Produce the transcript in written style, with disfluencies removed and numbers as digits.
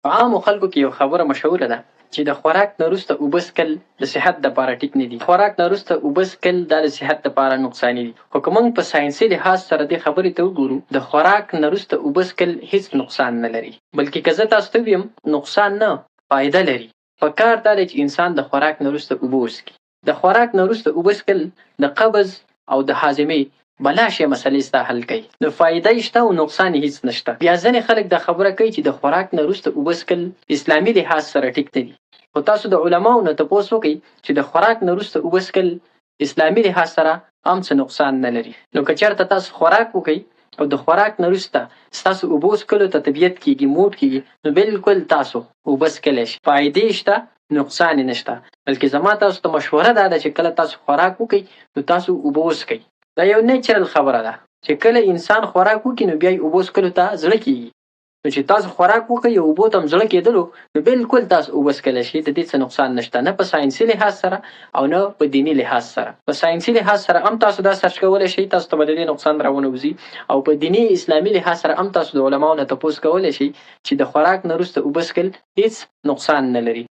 په عامو خلکو کې یو خبره مشهوره ده چې د خوراک نه وروسته اوبه څښل د صحت دپاره ټیک نه دي. خوراک نه وروسته اوبه څښل دا د صحت دپاره نقصاني دي. خو که موږ په ساینسي لحاظ سره دې خبرې ته وګورو، د خوراک نه وروسته اوبه څښل هېڅ نقصان نه لري، بلکې که زه تاسو ته ووایم نقصان نه، فایده لري. پکار دا دی چې انسان د خوراک نه وروسته اوبه وڅښي. د خوراک نه وروسته اوبه څښل د قبض او د هاضمې بلا شی مسلې ستا حل کوي. نو فایده یې شته او نقصان یې هېڅ نشته. بیا ځینې خلک دا خبره کوي چې د خوراک نه وروسته اوبه څښل اسلامي لحاظ سره ټیک نه دي. خو تاسو د علماو نه تپوس وکئ چې د خوراک نه وروسته اوبه څښل اسلامي لحاظ سره هم څه نقصان نه لري. نو که چېرته تاسو خوراک وکئ او د خوراک نه وروسته ستاسو اوبو څښلو ته طبیعت کېږي، موډ کېږي، نو بالکل تاسو اوبه څښلی شئ. فایدې شته، نقصان یې نشته. بلکې زما تاسو ته مشوره دا ده چې کله تاسو خوراک وکئ نو تاسو اوبه وڅښئ. دا یو نیچرل خبره ده چې کله انسان خوراک وکړي نو بیا یې اوبو څښلو ته زړه کېږي. نو چې تاسو خوراک وکئ او اوبو ته هم زړه کېدلو، نو بالکل تاسو اوبه څښلی شئ. د دې څه نقصان نشته، نه په ساینسي لحاظ سره او نه په دیني لحاظ سره. په ساینسي لحاظ سره هم تاسو دا سرچ کولی شئ، تاسو ته به د دې نقصان راونوځي. او په دیني اسلامي لحاظ سره هم تاسو د علماو نه تپوس کولی شئ چې د خوراک نه وروسته اوبه څښل هېڅ نقصان نه لري.